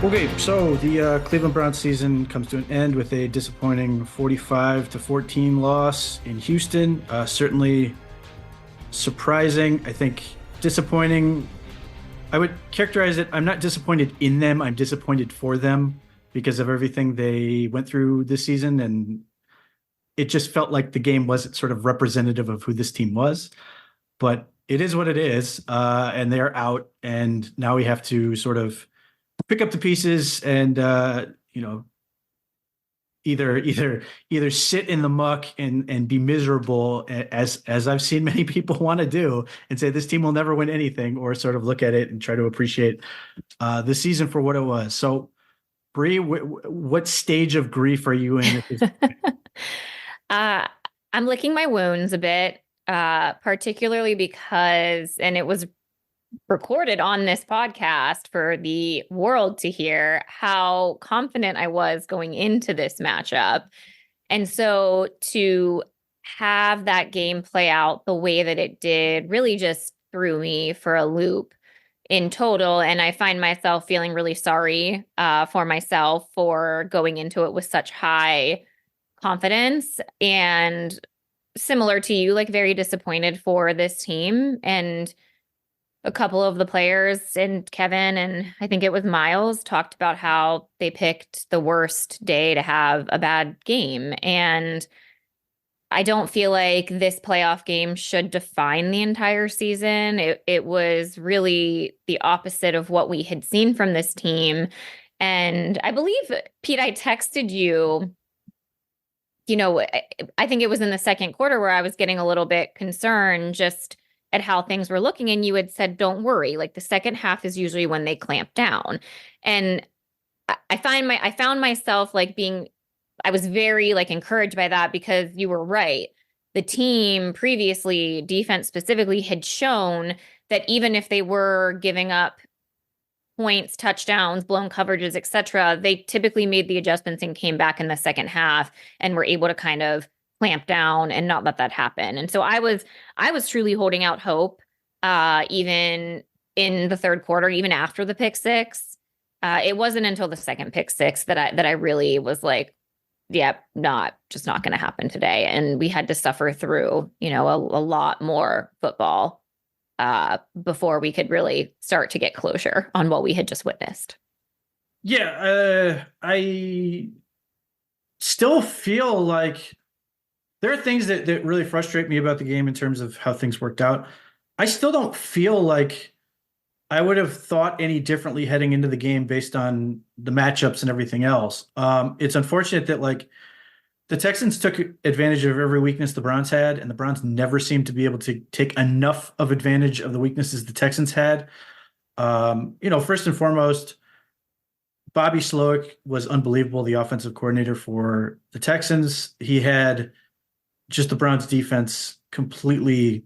Okay, so the Cleveland Browns season comes to an end with a disappointing 45-14 loss in Houston. Certainly surprising. I think disappointing. I would characterize it. I'm not disappointed in them. I'm disappointed for them because of everything they went through this season, and it just felt like the game wasn't sort of representative of who this team was. But it is what it is, and they're out, and now we have to sort of pick up the pieces and either sit in the muck and be miserable as I've seen many people want to do and say this team will never win anything, or sort of look at it and try to appreciate the season for what it was. So Bree, what stage of grief are you in at this point? Uh, I'm licking my wounds a bit, particularly because, and it was recorded on this podcast for the world to hear how confident I was going into this matchup. And so to have that game play out the way that it did really just threw me for a loop in total. And I find myself feeling really sorry for myself for going into it with such high confidence and similar to you, like very disappointed for this team. And a couple of the players and Kevin and I think it was Miles talked about how they picked the worst day to have a bad game. And I don't feel like this playoff game should define the entire season. It was really the opposite of what we had seen from this team. And I believe, Pete, I texted you, I think it was in the second quarter where I was getting a little bit concerned just at how things were looking. And you had said, don't worry, like the second half is usually when they clamp down. And I found myself like I was very like encouraged by that because you were right. The team previously, defense specifically, had shown that even if they were giving up points, touchdowns, blown coverages, etc., they typically made the adjustments and came back in the second half and were able to kind of clamp down and not let that happen. And so I was truly holding out hope, even in the third quarter, even after the pick six. It wasn't until the second pick six that I really was like, yep, not going to happen today. And we had to suffer through, a lot more football before we could really start to get closure on what we had just witnessed. Yeah, I still feel like there are things that really frustrate me about the game in terms of how things worked out. I still don't feel like I would have thought any differently heading into the game based on the matchups and everything else. It's unfortunate that like the Texans took advantage of every weakness the Browns had, and the Browns never seemed to be able to take enough of advantage of the weaknesses the Texans had. First and foremost, Bobby Slowick was unbelievable, the offensive coordinator for the Texans. He had just the Browns defense completely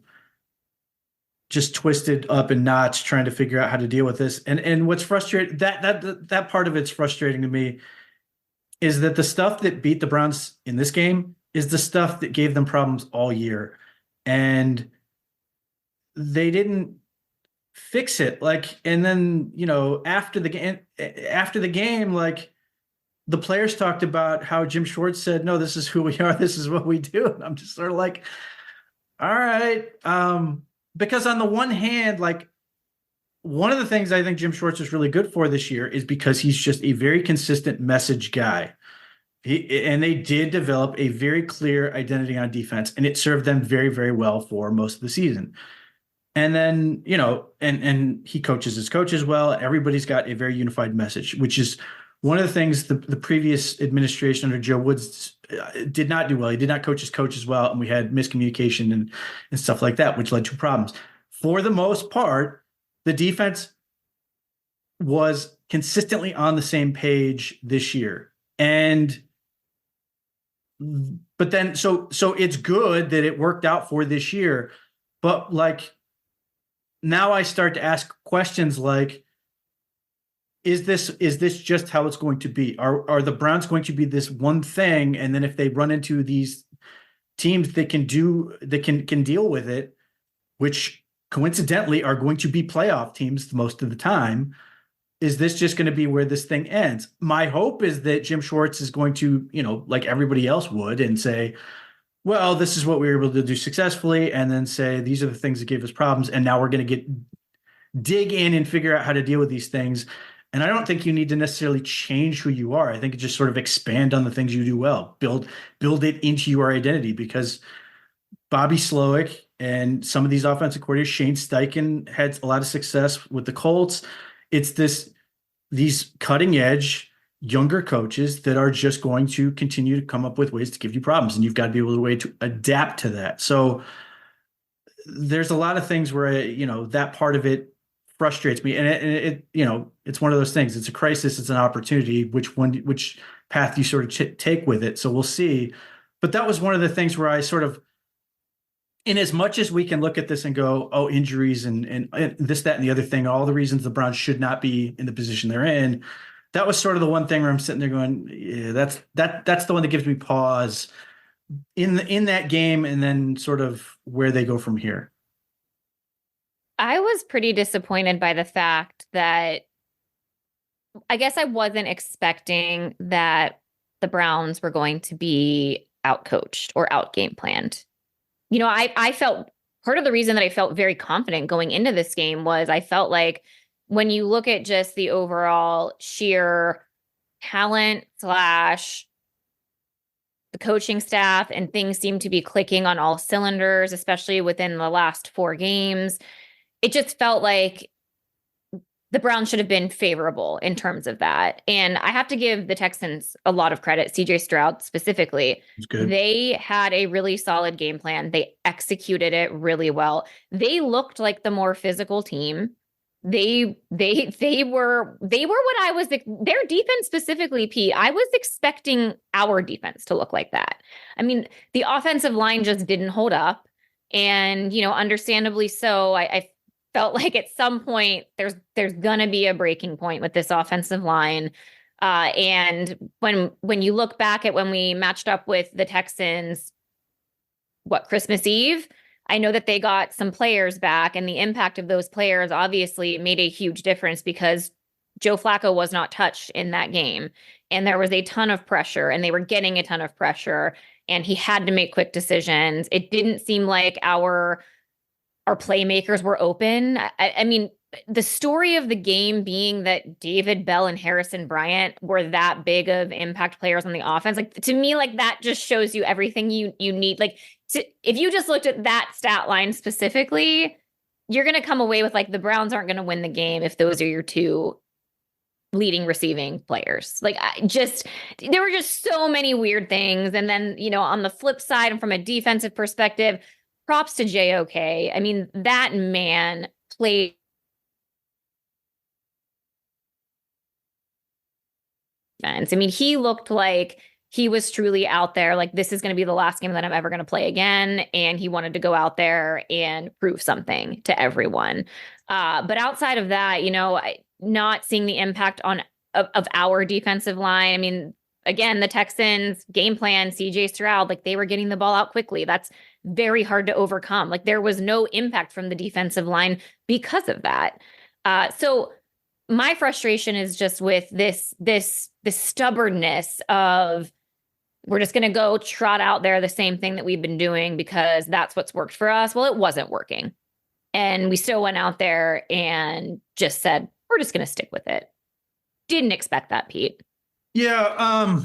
just twisted up in knots trying to figure out how to deal with this. And what's frustrating, that part of it's frustrating to me, is that the stuff that beat the Browns in this game is the stuff that gave them problems all year. And they didn't fix it. Like, and then, after the game, like the players talked about how Jim Schwartz said, no, this is who we are. This is what we do. And I'm just sort of like, all right. Because on the one hand, like one of the things I think Jim Schwartz is really good for this year is because he's just a very consistent message guy. And they did develop a very clear identity on defense, and it served them very, very well for most of the season. And then, and he coaches his coaches well. Everybody's got a very unified message, which is one of the things the previous administration under Joe Woods did not do well. He did not coach his coaches well, and we had miscommunication and stuff like that, which led to problems. For the most part, the defense was consistently on the same page this year. But then, so it's good that it worked out for this year. But like, now I start to ask questions like, is this just how it's going to be? Are the Browns going to be this one thing? And then if they run into these teams that can deal with it, which coincidentally are going to be playoff teams most of the time, is this just going to be where this thing ends? My hope is that Jim Schwartz is going to, like everybody else would, and say, well, this is what we were able to do successfully, and then say these are the things that gave us problems, and now we're going to dig in and figure out how to deal with these things. And I don't think you need to necessarily change who you are. I think it just sort of expand on the things you do well, build it into your identity, because Bobby Slowick and some of these offensive coordinators, Shane Steichen had a lot of success with the Colts. It's these cutting edge younger coaches that are just going to continue to come up with ways to give you problems, and you've got to be able to way to adapt to that. So there's a lot of things where that part of it frustrates me, and it's one of those things. It's a crisis, it's an opportunity. Which path you sort of take with it. So we'll see. But that was one of the things where I sort of, in as much as we can look at this and go, oh, injuries and this, that, and the other thing, all the reasons the Browns should not be in the position they're in, that was sort of the one thing where I'm sitting there going, yeah, that's the one that gives me pause in that game, and then sort of where they go from here. I was pretty disappointed by the fact that I guess I wasn't expecting that the Browns were going to be outcoached or out game planned. I felt part of the reason that I felt very confident going into this game was I felt like when you look at just the overall sheer talent slash the coaching staff, and things seem to be clicking on all cylinders, especially within the last 4 games. It just felt like the Browns should have been favorable in terms of that. And I have to give the Texans a lot of credit, CJ Stroud specifically. It's good. They had a really solid game plan. They executed it really well. They looked like the more physical team. They were what I was, their defense specifically, Pete. I was expecting our defense to look like that. I mean, the offensive line just didn't hold up. And, understandably so. I felt like at some point there's gonna be a breaking point with this offensive line. And when you look back at when we matched up with the Texans, Christmas Eve, I know that they got some players back, and the impact of those players obviously made a huge difference because Joe Flacco was not touched in that game. And there was a ton of pressure, and they were getting a ton of pressure, and he had to make quick decisions. It didn't seem like our playmakers were open. I mean, the story of the game being that David Bell and Harrison Bryant were that big of impact players on the offense. Like, to me, like, that just shows you everything you need. Like, if you just looked at that stat line specifically, you're going to come away with like the Browns aren't going to win the game if those are your 2 leading receiving players. Like, there were just so many weird things. And then, on the flip side, and from a defensive perspective, props to JOK. I mean, that man played defense. I mean, he looked like he was truly out there. Like, this is going to be the last game that I'm ever going to play again. And he wanted to go out there and prove something to everyone. But outside of that, not seeing the impact of our defensive line. I mean, again, the Texans game plan, CJ Stroud, like, they were getting the ball out quickly. That's very hard to overcome. Like, there was no impact from the defensive line because of that. So my frustration is just with this stubbornness of, we're just going to go trot out there the same thing that we've been doing because that's what's worked for us. Well, it wasn't working. And we still went out there and just said, we're just going to stick with it. Didn't expect that, Pete. Yeah.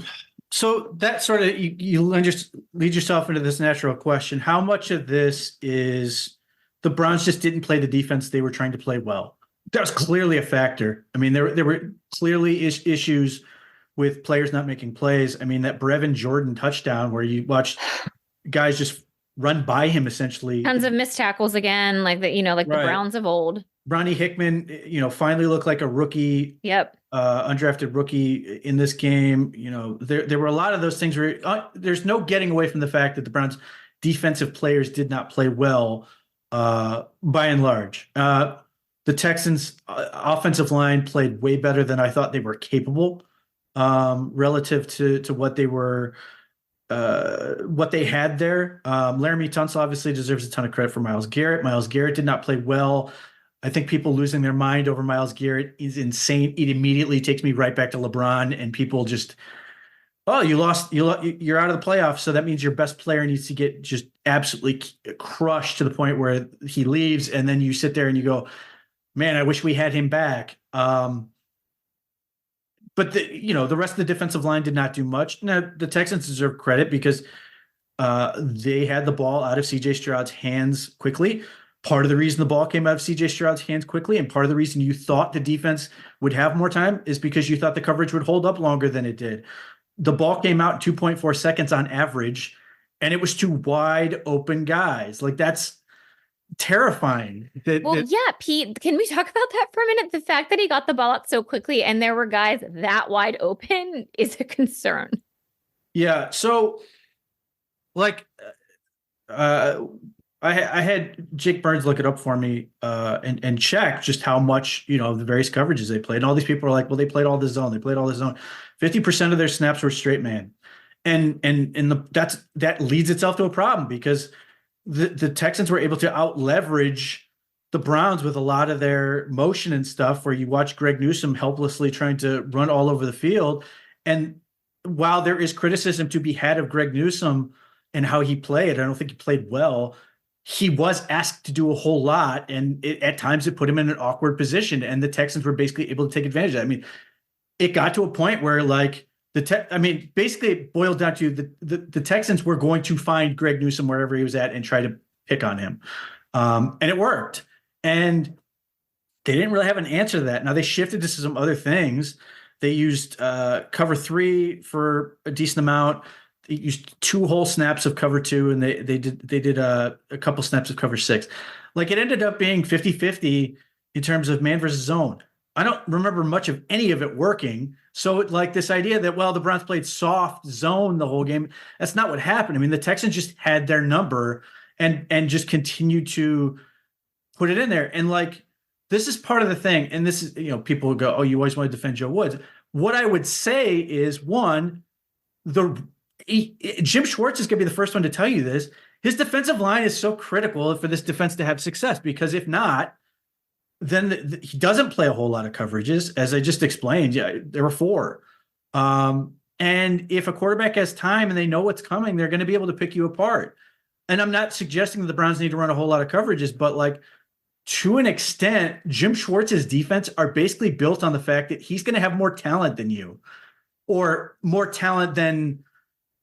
So that sort of, you just lead yourself into this natural question. How much of this is the Browns just didn't play the defense they were trying to play well? That was clearly a factor. I mean, there were clearly issues with players not making plays. I mean, that Brevin Jordan touchdown where you watched guys just run by him essentially. Tons of missed tackles again, like the Right. the Browns of old. Ronnie Hickman, finally looked like a rookie. Yep. Undrafted rookie in this game. There were a lot of those things where there's no getting away from the fact that the Browns defensive players did not play well by and large. The Texans offensive line played way better than I thought they were capable relative to what they were, what they had there. Laramie Tunsil obviously deserves a ton of credit for Myles Garrett. Myles Garrett did not play well I think people losing their mind over Myles Garrett is insane. It immediately takes me right back to LeBron, and people just, oh, you lost, you're out of the playoffs, so that means your best player needs to get just absolutely crushed to the point where he leaves, and then you sit there and you go, man, I wish we had him back. But the rest of the defensive line did not do much. Now the Texans deserve credit because they had the ball out of CJ Stroud's hands quickly. Part of the reason the ball came out of CJ Stroud's hands quickly, and part of the reason you thought the defense would have more time, is because you thought the coverage would hold up longer than it did. The ball came out in 2.4 seconds on average, and it was to wide open guys. Like, that's terrifying. Well, yeah, Pete, can we talk about that for a minute? The fact that he got the ball out so quickly and there were guys that wide open is a concern. Yeah. So, like, I had Jake Burns look it up for me and check just how much, the various coverages they played. And all these people are like, well, they played all the zone. They played all the zone. 50% of their snaps were straight man. And that leads itself to a problem because the Texans were able to out leverage the Browns with a lot of their motion and stuff, where you watch Greg Newsome helplessly trying to run all over the field. And while there is criticism to be had of Greg Newsome and how he played, I don't think he played well. He was asked to do a whole lot, and at times it put him in an awkward position, and the Texans were basically able to take advantage of that. I mean, it got to a point where, like, basically it boiled down to the Texans were going to find Greg Newsome wherever he was at and try to pick on him. And it worked. And they didn't really have an answer to that. Now they shifted to some other things. They used cover 3 for a decent amount. They used 2 whole snaps of cover 2, and they did a couple snaps of cover 6. Like, it ended up being 50-50 in terms of man versus zone. I don't remember much of any of it working. So, like, this idea that, well, the Browns played soft zone the whole game, that's not what happened. I mean, the Texans just had their number and just continued to put it in there. And, like, this is part of the thing. And this is, people would go, oh, you always want to defend Joe Woods. What I would say is, one, Jim Schwartz is going to be the first one to tell you this. His defensive line is so critical for this defense to have success, because if not, then he doesn't play a whole lot of coverages. As I just explained, yeah, there were 4. And if a quarterback has time and they know what's coming, they're going to be able to pick you apart. And I'm not suggesting that the Browns need to run a whole lot of coverages, but, like, to an extent, Jim Schwartz's defense are basically built on the fact that he's going to have more talent than you, or more talent than,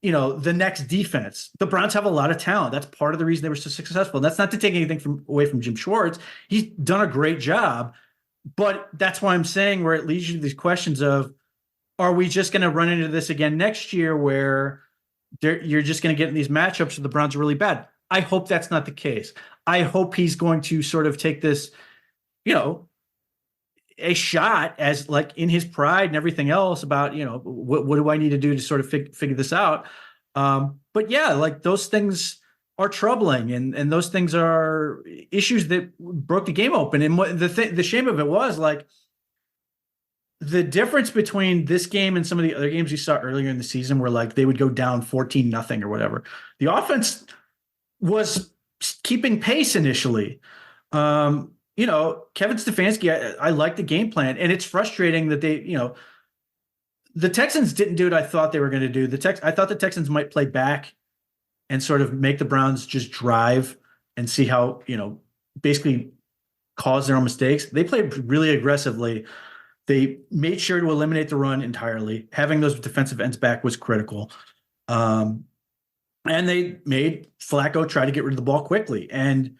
the next defense. The Browns have a lot of talent. That's part of the reason they were so successful. And that's not to take anything away from Jim Schwartz. He's done a great job, but that's why I'm saying, where it leads you to these questions of, are we just going to run into this again next year where you're just going to get in these matchups where the Browns are really bad? I hope that's not the case. I hope he's going to sort of take this, a shot, as, like, in his pride and everything else about, what do I need to do to sort of figure this out? But yeah, like, those things are troubling, and those things are issues that broke the game open. And what the shame of it was, like, the difference between this game and some of the other games you saw earlier in the season, where, like, they would go down 14-0 or whatever. The offense was keeping pace initially. Kevin Stefanski, I like the game plan, and it's frustrating that the Texans didn't do what I thought they were going to do. I thought the Texans might play back and sort of make the Browns just drive and see how, basically cause their own mistakes. They played really aggressively. They made sure to eliminate the run entirely. Having those defensive ends back was critical. And they made Flacco try to get rid of the ball quickly. And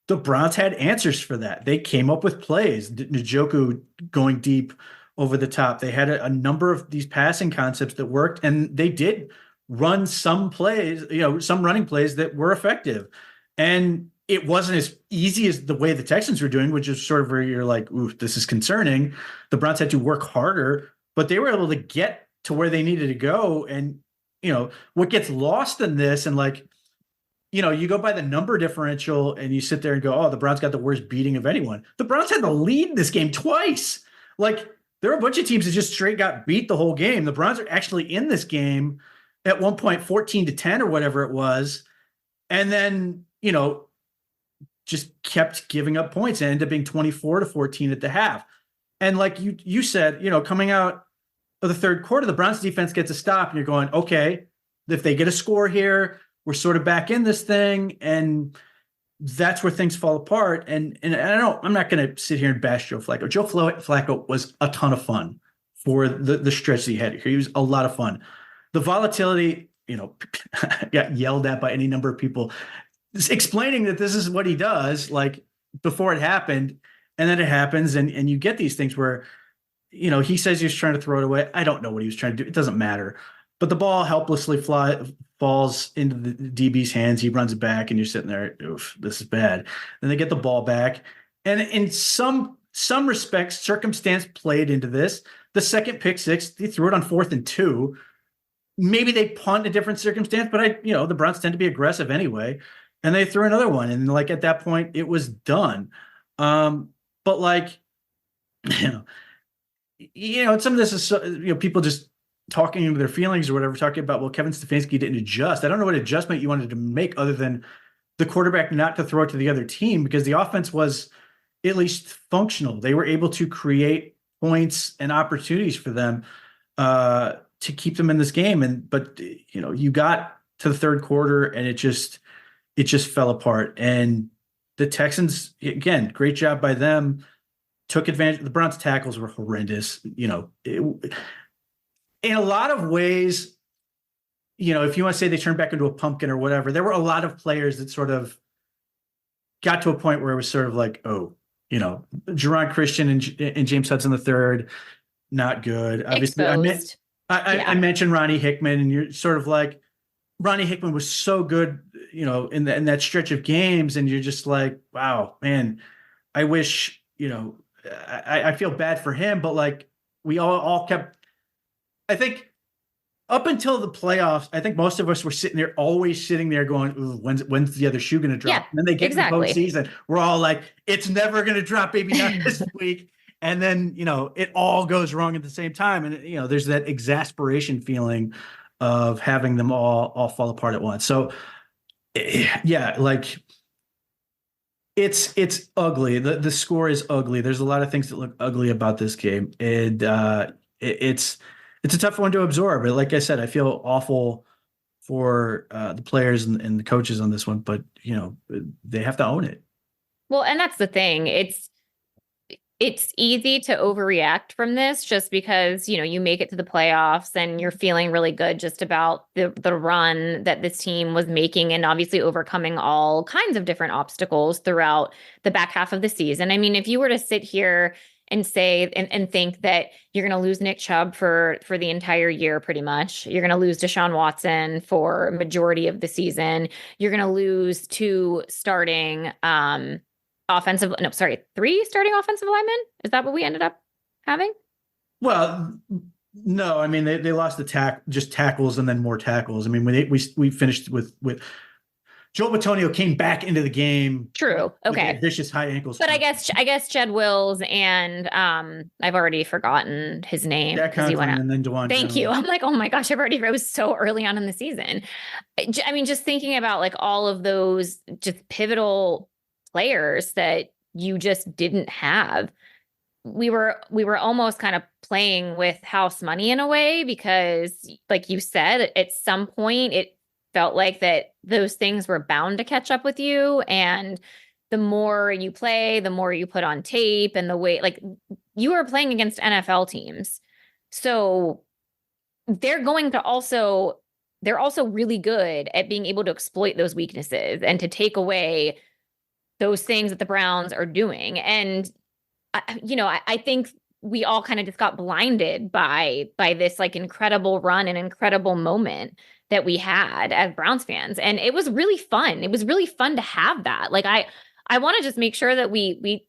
the Browns had answers for that. They came up with plays. Njoku going deep over the top. They had a number of these passing concepts that worked, and they did run some plays, some running plays that were effective. And it wasn't as easy as the way the Texans were doing, which is sort of where you're like, ooh, this is concerning. The Browns had to work harder, but they were able to get to where they needed to go. And, what gets lost in this, and, like, you go by the number differential and you sit there and go, oh, the Browns got the worst beating of anyone. The Browns had the lead in this game twice. Like, there are a bunch of teams that just straight got beat the whole game. The Browns are actually in this game at one point 14-10 or whatever it was. And then, just kept giving up points and ended up being 24-14 at the half. And like you said, coming out of the third quarter, the Browns defense gets a stop, and you're going, okay, if they get a score here, we're sort of back in this thing, and that's where things fall apart. And I'm not going to sit here and bash Joe Flacco. Joe Flacco was a ton of fun for the stretch that he had here. He was a lot of fun. The volatility, got yelled at by any number of people explaining that this is what he does, like before it happened, and then it happens, and you get these things where he says he was trying to throw it away. I don't know what he was trying to do. It doesn't matter. But the ball helplessly falls into the DB's hands. He runs it back, and you're sitting there, oof, this is bad. Then they get the ball back. And in some respects, circumstance played into this. The second pick six, they threw it on 4th and 2. Maybe they punt in a different circumstance, but the Browns tend to be aggressive anyway. And they threw another one. And like at that point, it was done. But like, some of this is, people just talking into their feelings or whatever, talking about, well, Kevin Stefanski didn't adjust. I don't know what adjustment you wanted to make other than the quarterback not to throw it to the other team, because the offense was at least functional. They were able to create points and opportunities for them to keep them in this game. But you got to the third quarter and it just fell apart. And the Texans, again, great job by them. Took advantage. The Browns tackles were horrendous. In a lot of ways, if you want to say they turned back into a pumpkin or whatever, there were a lot of players that sort of got to a point where it was sort of like, oh, Jerron Christian and James Hudson III, not good. Obviously, Exposed. I mentioned Ronnie Hickman, and you're sort of like, Ronnie Hickman was so good, in that stretch of games, and you're just like, wow, man, I wish, I feel bad for him, but like we all kept, I think up until the playoffs, I think most of us were always sitting there going, ooh, when's the other shoe going to drop? Yeah, And then they get exactly. to the postseason. We're all like, it's never going to drop, baby, not this week. And then, it all goes wrong at the same time. And, there's that exasperation feeling of having them all fall apart at once. So yeah, like it's ugly. The score is ugly. There's a lot of things that look ugly about this game. And it's a tough one to absorb. But like I said, I feel awful for the players and the coaches on this one, but they have to own it. Well, and that's the thing. It's easy to overreact from this just because, you make it to the playoffs and you're feeling really good just about the run that this team was making, and obviously overcoming all kinds of different obstacles throughout the back half of the season. I mean, if you were to sit here and say and think that you're going to lose Nick Chubb for the entire year, pretty much, you're going to lose Deshaun Watson for majority of the season, you're going to lose 2 starting three starting offensive linemen. Is that what we ended up having? Well, no, I mean, they lost just tackles and then more tackles. I mean, when we finished with Joe Bitonio came back into the game. True. Okay. Vicious high ankles. But I guess Jed Wills and I've already forgotten his name because he went out. And then DeWan Thank Jones. you. I'm like, oh my gosh, it was so early on in the season. I mean, just thinking about like all of those just pivotal players that you just didn't have. We were almost kind of playing with house money in a way, because like you said, at some point it felt like that those things were bound to catch up with you. And the more you play, the more you put on tape, and the way, like, you are playing against NFL teams. So they're also really good at being able to exploit those weaknesses and to take away those things that the Browns are doing. And, I think we all kind of just got blinded by this like incredible run and incredible moment that we had as Browns fans. And it was really fun. It was really fun to have that. Like, I want to just make sure that we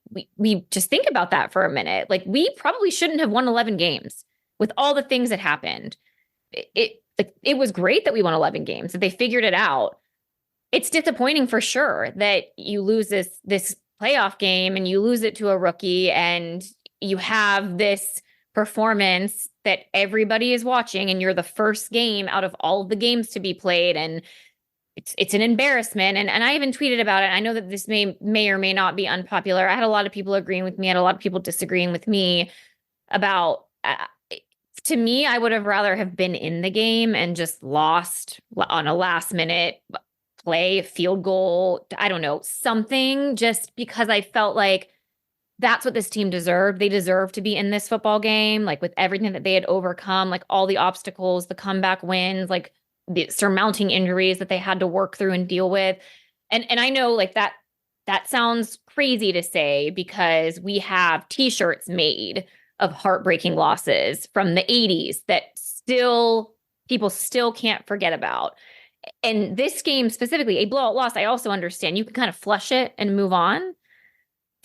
just think about that for a minute. Like, we probably shouldn't have won 11 games with all the things that happened. It was great that we won 11 games, that they figured it out. It's disappointing for sure that you lose this playoff game and you lose it to a rookie, and you have this performance that everybody is watching, and you're the first game out of all of the games to be played. And it's an embarrassment. And I even tweeted about it. I know that this may or may not be unpopular. I had a lot of people agreeing with me, I had a lot of people disagreeing with me about to me, I would have rather have been in the game and just lost on a last minute play, field goal, I don't know, something, just because I felt like that's what this team deserved. They deserve to be in this football game, like with everything that they had overcome, like all the obstacles, the comeback wins, like the surmounting injuries that they had to work through and deal with. And I know like that sounds crazy to say because we have t-shirts made of heartbreaking losses from the 80s that people still can't forget about. And this game specifically, a blowout loss, I also understand. You can kind of flush it and move on.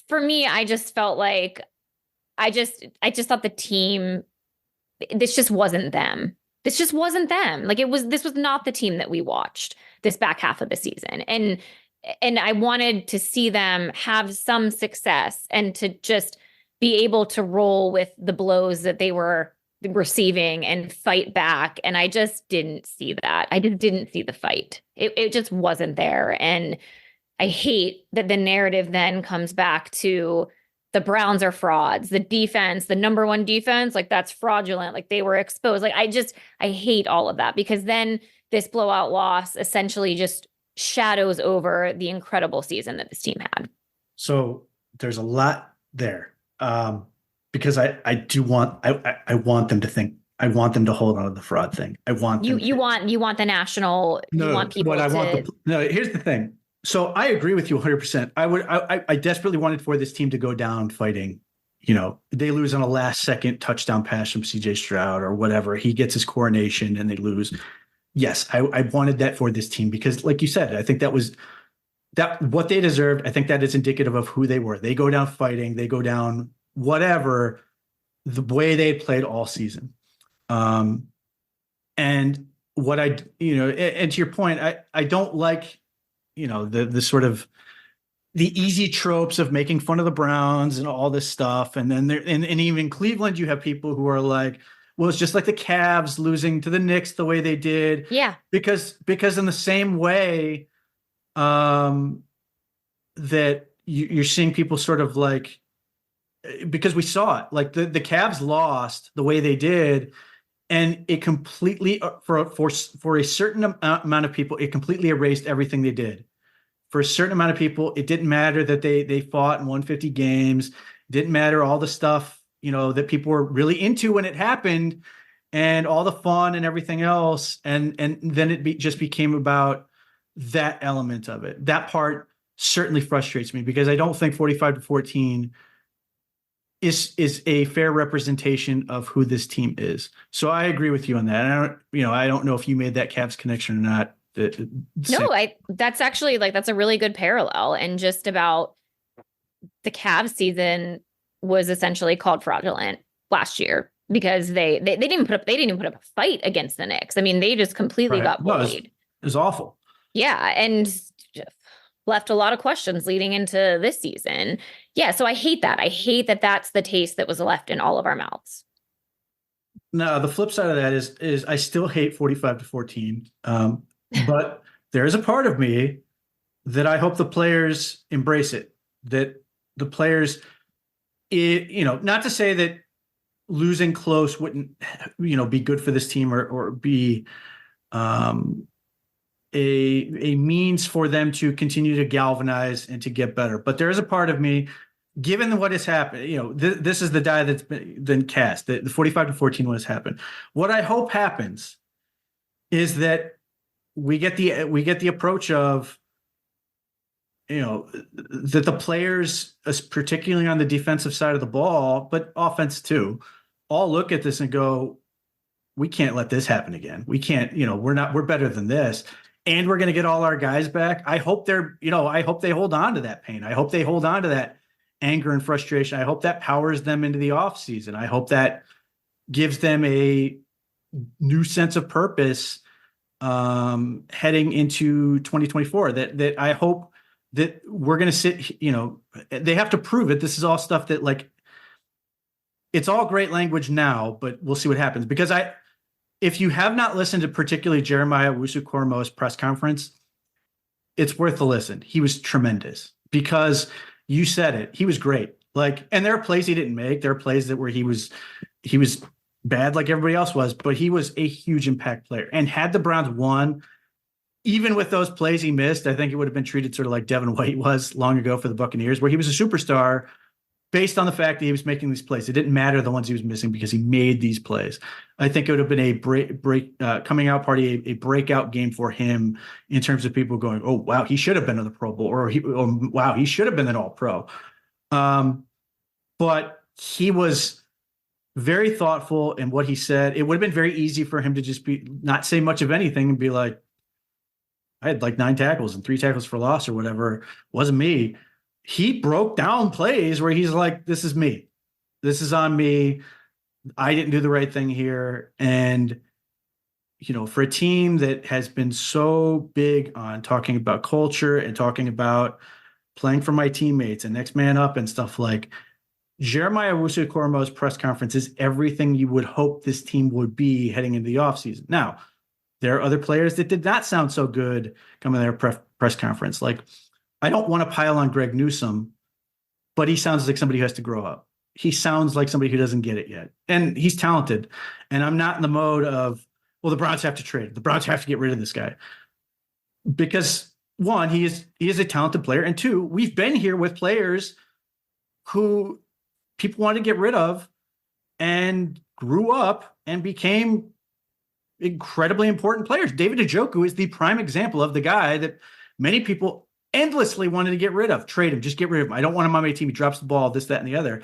For me, I just felt like I just thought the team, this just wasn't them. This just wasn't them. Like this was not the team that we watched this back half of the season. And I wanted to see them have some success and to just be able to roll with the blows that they were receiving and fight back. And I just didn't see that. I just didn't see the fight. It just wasn't there. And I hate that the narrative then comes back to the Browns are frauds, the defense, the number one defense, like that's fraudulent, like they were exposed. Like I hate all of that because then this blowout loss essentially just shadows over the incredible season that this team had. So there's a lot there. Because I want them to think, I want them to hold on to the fraud thing. I want them you want the national, no, you want people what I to want no, here's the thing. So I agree with you 100%. I desperately wanted for this team to go down fighting. You know, they lose on a last second touchdown pass from CJ Stroud or whatever. He gets his coronation and they lose. Yes, I wanted that for this team because, like you said, I think that was what they deserved. I think that is indicative of who they were. They go down fighting, they go down whatever, the way they played all season. And what and to your point, I don't like, the sort of the easy tropes of making fun of the Browns and all this stuff. And then and even Cleveland, you have people who are like, well, it's just like the Cavs losing to the Knicks the way they did. Yeah. Because in the same way, that you're seeing people sort of like, because we saw it, like the Cavs lost the way they did, and it completely for a certain amount of people, it completely erased everything they did. For a certain amount of people, it didn't matter that they fought and won 50 games. Didn't matter all the stuff, that people were really into when it happened, and all the fun and everything else. And then it just became about that element of it. That part certainly frustrates me because I don't think 45-14 is a fair representation of who this team is. So I agree with you on that. And I don't know if you made that Cavs connection or not. No, that's actually that's a really good parallel. And just about the Cavs season was essentially called fraudulent last year because they didn't even put up a fight against the Knicks. I mean, they just completely got bullied. It was awful. Yeah. And left a lot of questions leading into this season. Yeah. So I hate that. I hate that that's the taste that was left in all of our mouths. No, the flip side of that is I still hate 45-14. But there is a part of me that I hope the players embrace it, that the players, not to say that losing close wouldn't, be good for this team or be, a means for them to continue to galvanize and to get better. But there is a part of me, given what has happened, this is the die that's been cast, the 45-14 what has happened. What I hope happens is that we get the approach of, that the players, particularly on the defensive side of the ball, but offense too, all look at this and go, we can't let this happen again. We can't, we're better than this. And we're going to get all our guys back. I hope I hope they hold on to that pain. I hope they hold on to that anger and frustration. I hope that powers them into the off season. I hope that gives them a new sense of purpose heading into 2024. That I hope that we're going to sit, they have to prove it. This is all stuff that it's all great language now, but we'll see what happens. Because if you have not listened to particularly Jeremiah Owusu-Koramoah's press conference, it's worth a listen. He was tremendous because you said it. He was great. Like, and there are plays he didn't make. There are plays that where he was bad like everybody else was, but he was a huge impact player. And had the Browns won, even with those plays he missed, I think it would have been treated sort of like Devin White was long ago for the Buccaneers, where he was a superstar based on the fact that he was making these plays. It didn't matter the ones he was missing because he made these plays. I think it would have been a coming out party, a breakout game for him in terms of people going, oh, wow, he should have been in the Pro Bowl, or wow, he should have been an all pro. But he was very thoughtful in what he said. It would have been very easy for him to just be not say much of anything and be like, I had like 9 tackles and 3 tackles for loss or whatever. It wasn't me. He broke down plays where he's like, this is me. This is on me. I didn't do the right thing here. And, you know, for a team that has been so big on talking about culture and talking about playing for my teammates and next man up and stuff, like Jeremiah Owusu-Koramoah's press conference is everything you would hope this team would be heading into the offseason. Now, there are other players that did not sound so good coming to their press conference. Like, I don't want to pile on Greg Newsome, but he sounds like somebody who has to grow up. He sounds like somebody who doesn't get it yet. And he's talented. And I'm not in the mode of, well, the Browns have to trade. The Browns have to get rid of this guy. Because one, he is a talented player. And two, we've been here with players who people want to get rid of and grew up and became incredibly important players. David Njoku is the prime example of the guy that many people endlessly wanted to get rid of, trade him, just get rid of him. I don't want him on my team. He drops the ball, this, that, and the other.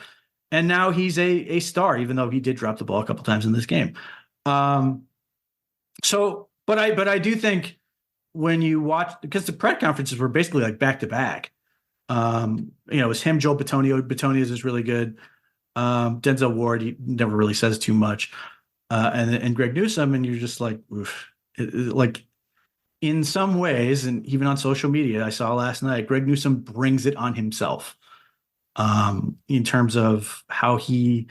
And now he's a star, even though he did drop the ball a couple times in this game. But I do think when you watch, because the press conferences were basically like back to back. You know, it was him, Joel Bitonio. Bitonio's is really good. Denzel Ward, he never really says too much. And Greg Newsome, and you're just like, oof. Like in some ways, and even on social media, I saw last night, Greg Newsome brings it on himself in terms of how he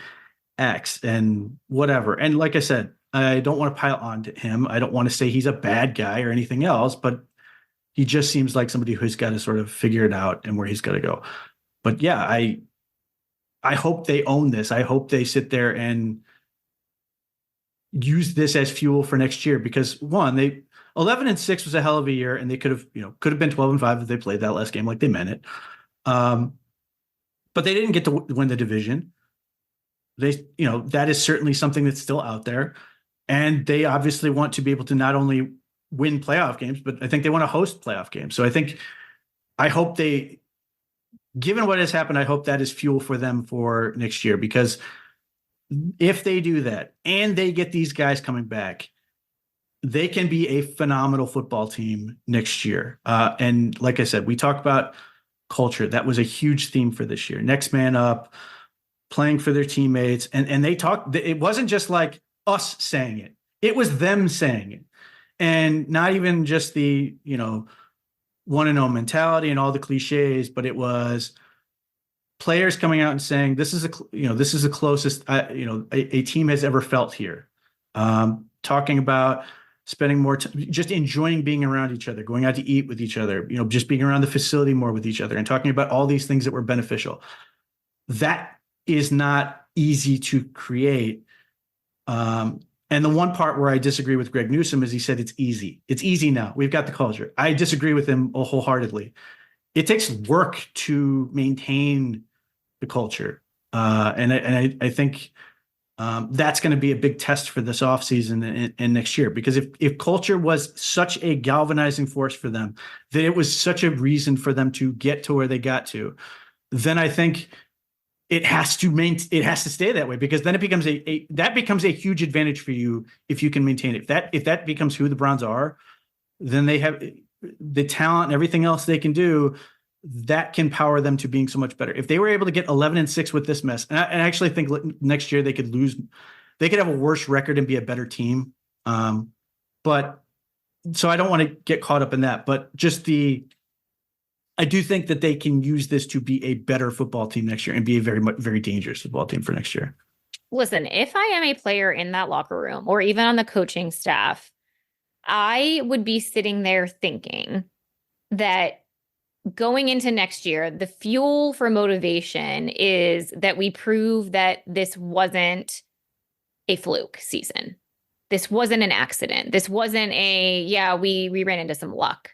acts and whatever. And like I said, I don't want to pile on to him. I don't want to say he's a bad guy or anything else, but he just seems like somebody who's got to sort of figure it out and where he's got to go. But yeah, I hope they own this. I hope they sit there and use this as fuel for next year, because one, 11-6 was a hell of a year, and they could have been 12-5 if they played that last game like they meant it. But they didn't get to win the division. That is certainly something that's still out there. And they obviously want to be able to not only win playoff games, but I think they want to host playoff games. So I hope given what has happened, I hope that is fuel for them for next year, because if they do that and they get these guys coming back, they can be a phenomenal football team next year. And like I said, we talk about culture. That was a huge theme for this year. Next man up, playing for their teammates. And they talked, it wasn't just like us saying it. It was them saying it. And not even just the, 1-0 mentality and all the cliches, but it was players coming out and saying, this is the closest, a team has ever felt here. Talking about spending more time, just enjoying being around each other, going out to eat with each other, just being around the facility more with each other, and talking about all these things that were beneficial. That is not easy to create. And the one part where I disagree with Greg Newsome is he said it's easy. It's easy now. We've got the culture. I disagree with him wholeheartedly. It takes work to maintain the culture. And I think that's going to be a big test for this offseason and next year, because if culture was such a galvanizing force for them, that it was such a reason for them to get to where they got to, then I think it has to stay that way, because then it becomes a huge advantage for you if you can maintain it. If that becomes who the Browns are, then they have the talent and everything else they can do that can power them to being so much better. If they were able to get 11-6 with this mess, and I actually think next year they could have a worse record and be a better team. But so I don't want to get caught up in that, but I do think that they can use this to be a better football team next year and be a very, very dangerous football team for next year. Listen, if I am a player in that locker room or even on the coaching staff, I would be sitting there thinking, that going into next year, the fuel for motivation is that we prove that this wasn't a fluke season. This wasn't an accident. This wasn't yeah, we ran into some luck.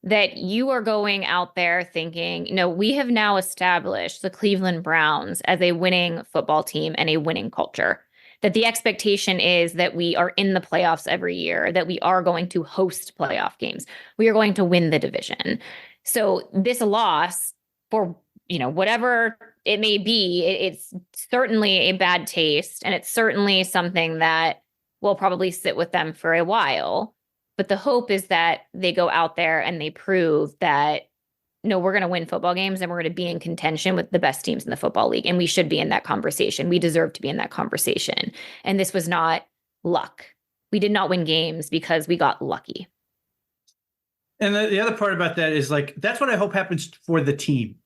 That you are going out there thinking, no, we have now established the Cleveland Browns as a winning football team and a winning culture. That the expectation is that we are in the playoffs every year, that we are going to host playoff games. We are going to win the division. So this loss, for whatever it may be, it's certainly a bad taste, and it's certainly something that will probably sit with them for a while. But the hope is that they go out there and they prove that, no, we're going to win football games and we're going to be in contention with the best teams in the football league. And we should be in that conversation. We deserve to be in that conversation. And this was not luck. We did not win games because we got lucky. And the other part about that is, like, that's what I hope happens for the team.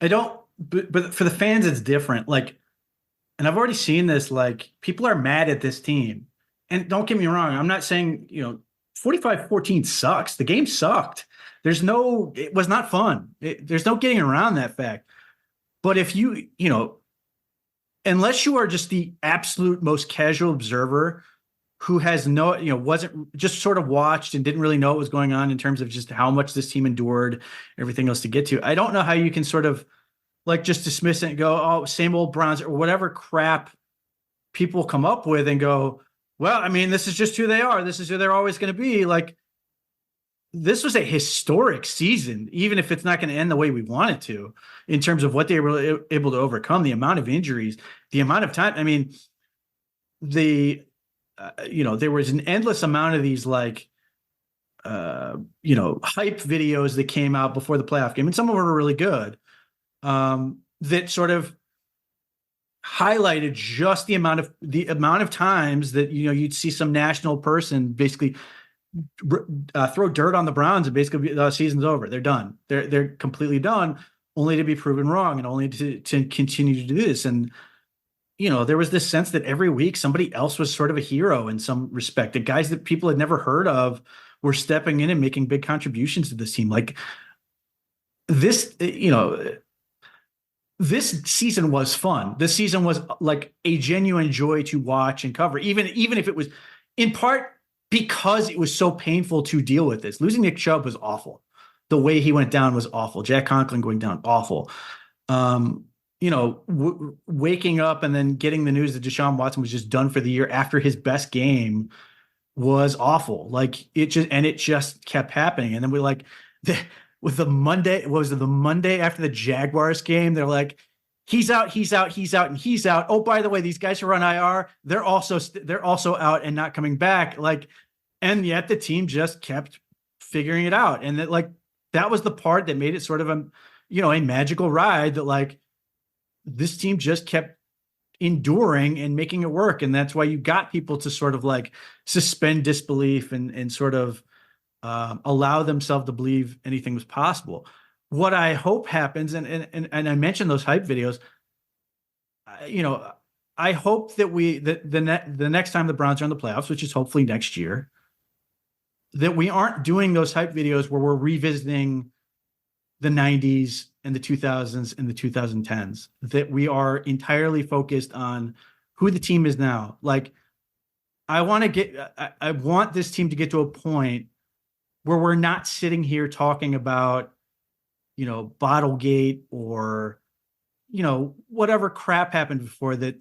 But for the fans, it's different. Like, and I've already seen this, like, people are mad at this team. And don't get me wrong, I'm not saying, 45-14 sucks. The game sucked. It was not fun. There's no getting around that fact. But if unless you are just the absolute most casual observer who has wasn't, just sort of watched and didn't really know what was going on in terms of just how much this team endured, everything else to get to, I don't know how you can sort of like just dismiss it and go, oh, same old Browns, or whatever crap people come up with, and go, well, I mean, this is just who they are. This is who they're always going to be. Like, this was a historic season, even if it's not going to end the way we want it to, in terms of what they were able to overcome, the amount of injuries, the amount of time. I mean, there was an endless amount of these, like, hype videos that came out before the playoff game, and some of them were really good, that sort of highlighted just the amount of times that you'd see some national person basically throw dirt on the Browns, and basically the season's over. They're done. They're completely done, only to be proven wrong and only to continue to do this. And there was this sense that every week somebody else was sort of a hero in some respect. The guys that people had never heard of were stepping in and making big contributions to this team. Like this, this season was fun. This season was like a genuine joy to watch and cover, even if it was in part because it was so painful to deal with this. Losing Nick Chubb was awful. The way he went down was awful. Jack Conklin going down, awful. Waking up and then getting the news that Deshaun Watson was just done for the year after his best game was awful. Like, it just kept happening. And then with the Monday, the Monday after the Jaguars game, they're like, he's out, and he's out. Oh, by the way, these guys who are on IR, they're also out and not coming back. Like, and yet the team just kept figuring it out. And that was the part that made it sort of a magical ride, that like this team just kept enduring and making it work. And that's why you got people to sort of like suspend disbelief and sort of allow themselves to believe anything was possible. What I hope happens, and I mentioned those hype videos, I hope that the next time the Browns are in the playoffs, which is hopefully next year, that we aren't doing those hype videos where we're revisiting the 90s and the 2000s and the 2010s, that we are entirely focused on who the team is now. Like, I want this team to get to a point where we're not sitting here talking about, Bottlegate or, whatever crap happened before, that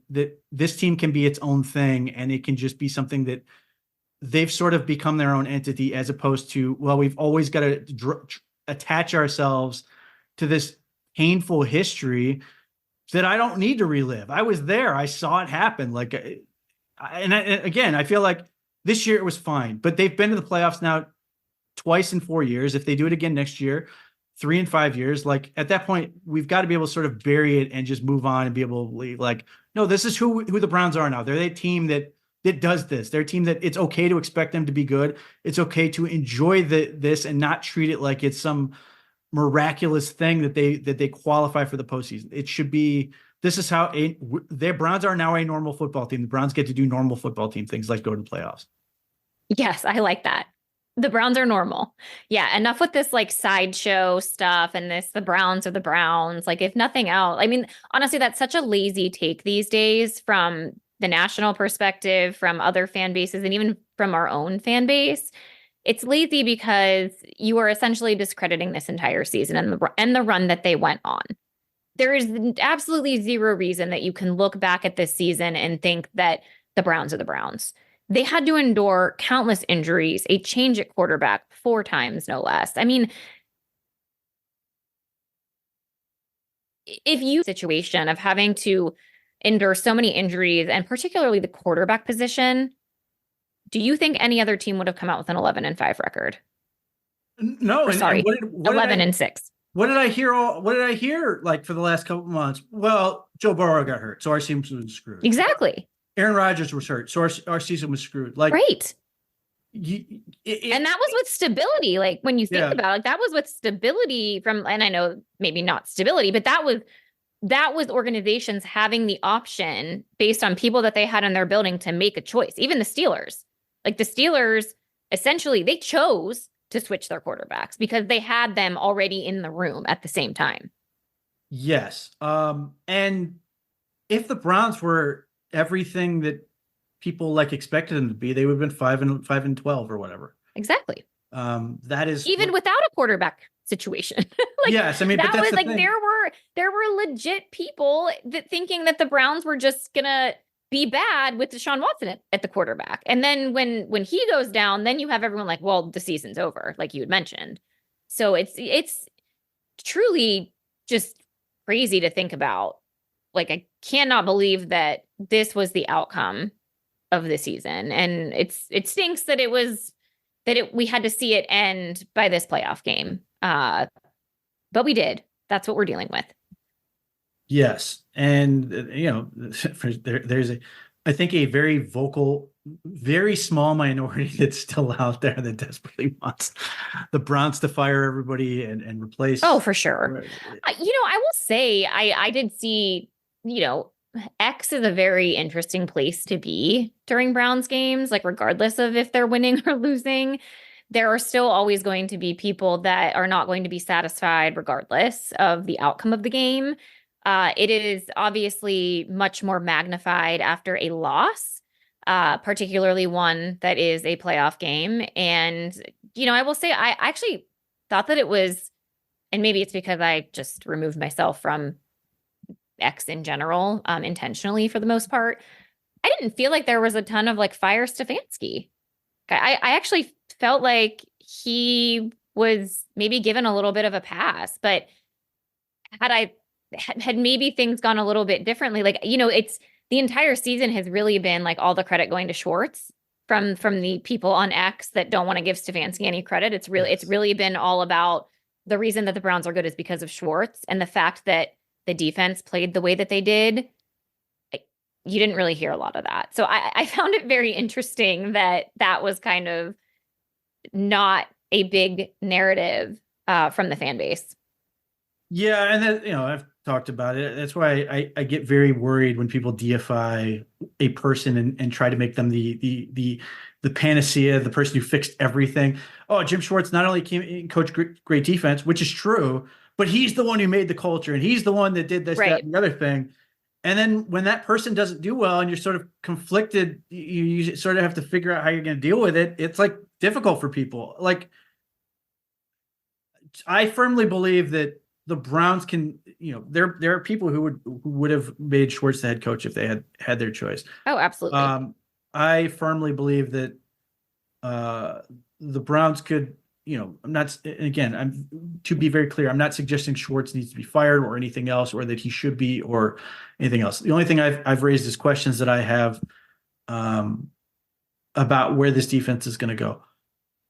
this team can be its own thing, and it can just be something that they've sort of become their own entity, as opposed to, well, we've always got to attach ourselves to this painful history that I don't need to relive. I was there. I saw it happen. Like, again, I feel like this year it was fine, but they've been to the playoffs now twice in 4 years. If they do it again next year, 3 and 5 years, like at that point, we've got to be able to sort of bury it and just move on and be able to like, no, this is who the Browns are now. They're a team that does this. They're a team that it's okay to expect them to be good. It's okay to enjoy this and not treat it like it's some miraculous thing that they qualify for the postseason. It should be, this is how their Browns are now a normal football team. The Browns get to do normal football team things, like go to the playoffs. Yes, I like that. The Browns are normal. Yeah, enough with this like sideshow stuff and this the Browns are the Browns. Like if nothing else, I mean, honestly, that's such a lazy take these days from the national perspective, from other fan bases, and even from our own fan base. It's lazy because you are essentially discrediting this entire season and the run that they went on. There is absolutely zero reason that you can look back at this season and think that the Browns are the Browns. They had to endure countless injuries, a change at quarterback 4 times, no less. I mean, if you situation of having to endure so many injuries and particularly the quarterback position, do you think any other team would have come out with an 11-5 record? No, Or and sorry, what did 11-6. what did I hear? What did I hear like for the last couple of months? Well, Joe Burrow got hurt, so our team was screwed. Exactly. Aaron Rodgers was hurt, so our season was screwed. Like, Right. it, And that was with stability. Like when you think yeah, about it, like that was with stability from, and I know maybe not stability, but that was organizations having the option based on people that they had in their building to make a choice. Even the Steelers, like the Steelers, essentially they chose to switch their quarterbacks because they had them already in the room at the same time. yes. And if the Browns were everything that people like expected them to be, they would have been 5-12 or whatever. Exactly. That is Even without a quarterback situation. Like yes. I mean, but that that's was the like thing. there were legit people that thinking that the Browns were just gonna be bad with Deshaun Watson at the quarterback. And then when he goes down, then you have everyone like, well, the season's over, like you had mentioned. So it's truly just crazy to think about. Like I cannot believe that this was the outcome of the season. And it stinks that we had to see it end by this playoff game. But we did. That's what we're dealing with. Yes, and there's I think a very vocal, very small minority that's still out there that desperately wants the Browns to fire everybody and Oh, replace. for sure. I will say I did see, X is a very interesting place to be during Browns games, like regardless of if they're winning or losing. There are still always going to be people that are not going to be satisfied regardless of the outcome of the game. It is obviously much more magnified after a loss, particularly one that is a playoff game. And, I will say I actually thought that it was, and maybe it's because I just removed myself from X in general, intentionally for the most part. I didn't feel like there was a ton of like fire Stefanski. I actually felt like he was maybe given a little bit of a pass, but had maybe things gone a little bit differently, like, it's the entire season has really been like all the credit going to Schwartz from the people on X that don't want to give Stefanski any credit. It's Yes. really been all about the reason that the Browns are good is because of Schwartz and the fact that the defense played the way that they did. You didn't really hear a lot of that. So I found it very interesting that was kind of not a big narrative from the fan base. Yeah, and that I've talked about it. That's why I get very worried when people deify a person and try to make them the panacea, the person who fixed everything. Oh, Jim Schwartz not only coached great defense, which is true, but he's the one who made the culture and he's the one that did this, that, Right. and the other thing. And then when that person doesn't do well and you're sort of conflicted, you sort of have to figure out how you're going to deal with it. It's like difficult for people. Like I firmly believe that the Browns can, there are people who would have made Schwartz the head coach if they had their choice. Oh, absolutely. I firmly believe that the Browns could, I'm not, again, I'm to be very clear, I'm not suggesting Schwartz needs to be fired or anything else, or that he should be, or anything else. The only thing I've raised is questions that I have about where this defense is going to go.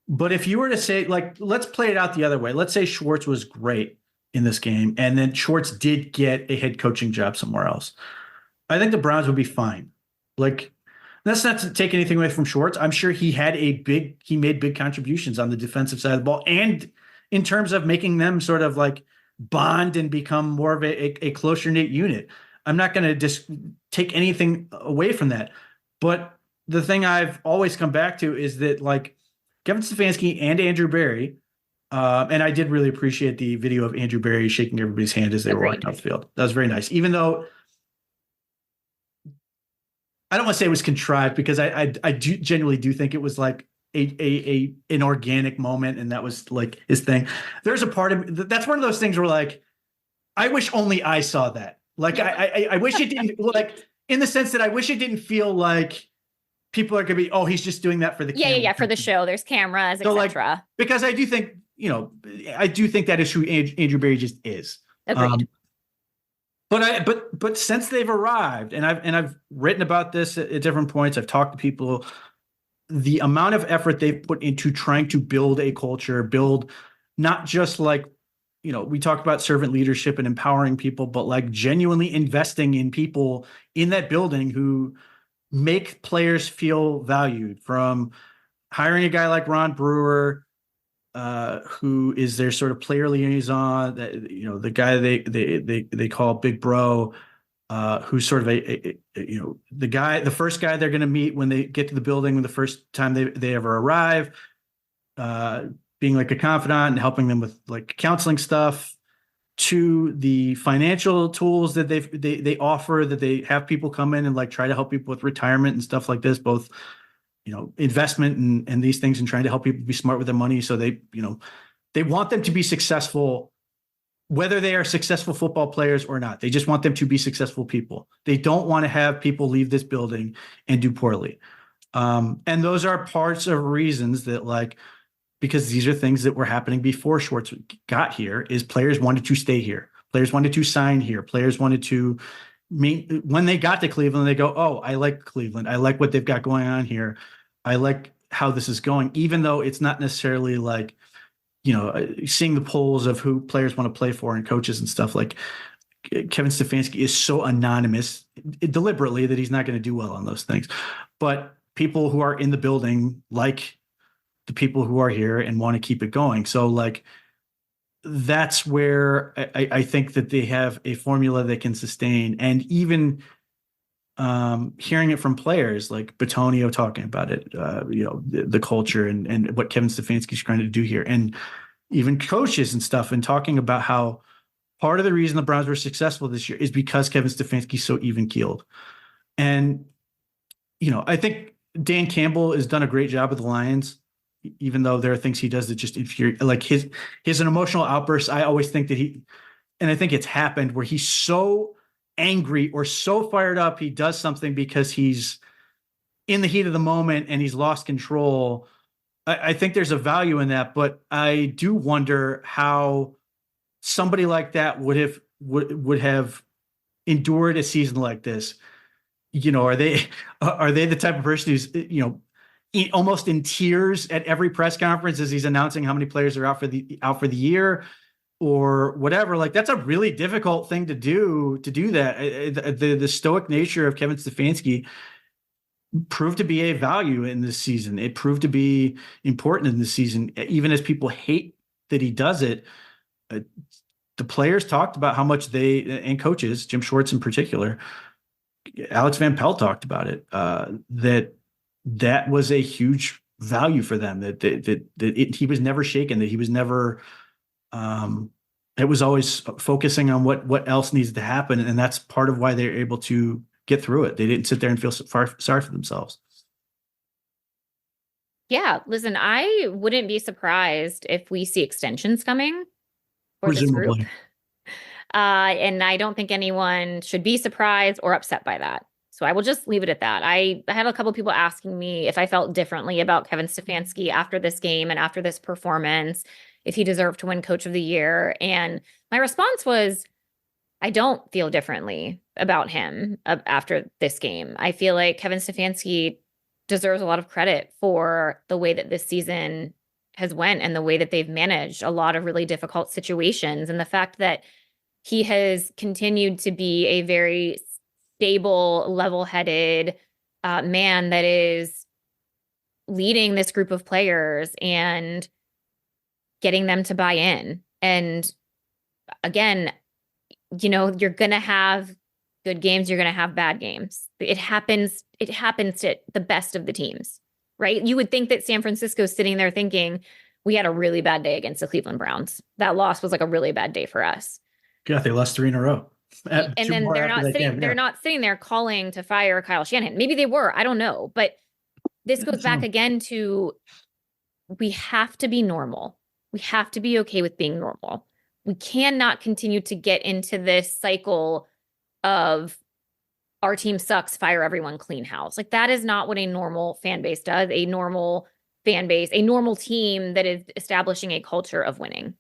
But if you were to say, like, let's play it out the other way. Let's say Schwartz was great in this game, and then Schwartz did get a head coaching job somewhere else. I think the Browns would be fine. Like, that's not to take anything away from Schwartz. I'm sure he made big contributions on the defensive side of the ball, and in terms of making them sort of like bond and become more of a closer knit unit. I'm not going to just take anything away from that. But the thing I've always come back to is that, like, Kevin Stefanski and Andrew Berry. And I did really appreciate the video of Andrew Berry shaking everybody's hand as they were Agreed. walking off the field. That was very nice. Even though I don't want to say it was contrived, because I do genuinely do think it was like an organic moment, and that was like his thing. There's a part of that's one of those things where like I wish only I saw that. Like I wish it didn't, like, in the sense that I wish it didn't feel like people are gonna be, oh, he's just doing that for the camera. Yeah. For the show, there's cameras, So like, etc. because I do think, I do think that is who Andrew Berry just is. Agreed. But since they've arrived, and I've written about this at different points, I've talked to people, the amount of effort they've put into trying to build a culture, build not just like, we talked about servant leadership and empowering people, but like genuinely investing in people in that building who make players feel valued, from hiring a guy like Ron Brewer, who is their sort of player liaison, that, the guy they call Big Bro, who's sort of the first guy they're going to meet when they get to the building, the first time they ever arrive, being like a confidant and helping them with like counseling stuff, to the financial tools that they offer, that they have people come in and like try to help people with retirement and stuff like this, both investment and these things, and trying to help people be smart with their money. So they want them to be successful, whether they are successful football players or not. They just want them to be successful people. They don't want to have people leave this building and do poorly. And those are parts of reasons that, like, because these are things that were happening before Schwartz got here, is players wanted to stay here. Players wanted to sign here. Players wanted to meet. When they got to Cleveland, they go, oh, I like Cleveland. I like what they've got going on here. I like how this is going, even though it's not necessarily like, seeing the polls of who players want to play for and coaches and stuff. Like, Kevin Stefanski is so anonymous deliberately that he's not going to do well on those things. But people who are in the building like the people who are here and want to keep it going. So like, that's where I think that they have a formula that can sustain. And even hearing it from players like Batonio talking about it, the culture and what Kevin Stefanski's trying to do here, and even coaches and stuff, and talking about how part of the reason the Browns were successful this year is because Kevin Stefanski's so even keeled. And, I think Dan Campbell has done a great job with the Lions, even though there are things he does that just infuriate, like his an emotional outburst. I always think that and I think it's happened where he's so angry or so fired up, he does something because he's in the heat of the moment and he's lost control. I think there's a value in that, but I do wonder how somebody like that would have endured a season like this. Are they the type of person who's almost in tears at every press conference as he's announcing how many players are out for the year or whatever? Like, that's a really difficult thing to do that. The stoic nature of Kevin Stefanski proved to be a value in this season. It proved to be important in this season, even as people hate that he does it. The players talked about how much and coaches, Jim Schwartz in particular, Alex Van Pelt talked about it, that was a huge value for them, he was never shaken, that he was never, it was always focusing on what else needs to happen. And that's part of why they're able to get through it. They didn't sit there and feel sorry for themselves. Yeah, listen, I wouldn't be surprised if we see extensions coming for this group. Presumably. And I don't think anyone should be surprised or upset by that. So I will just leave it at that. I had a couple of people asking me if I felt differently about Kevin Stefanski after this game and after this performance, if he deserved to win Coach of the Year. And my response was, I don't feel differently about him after this game. I feel like Kevin Stefanski deserves a lot of credit for the way that this season has went and the way that they've managed a lot of really difficult situations, and the fact that he has continued to be a very stable, level-headed man that is leading this group of players and getting them to buy in. And again, you're going to have good games, you're going to have bad games. It happens to the best of the teams. right? You would think that San Francisco's sitting there thinking, we had a really bad day against the Cleveland Browns. That loss was like a really bad day for us. Yeah, they lost 3 in a row. And Two then more after that game. they're Yeah. not sitting there calling to fire Kyle Shanahan. Maybe they were, I don't know. But this goes back again to we have to be normal. We have to be okay with being normal. We cannot continue to get into this cycle of our team sucks, fire everyone, clean house. Like that is not what a normal fan base does. A normal fan base, a normal team that is establishing a culture of winning.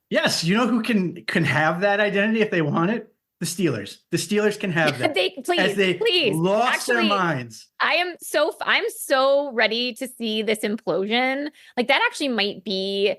Yes, you know who can have that identity if they want it? The Steelers. The Steelers can have that. Please, please. Lost their minds. I'm so ready to see this implosion. Like that actually might be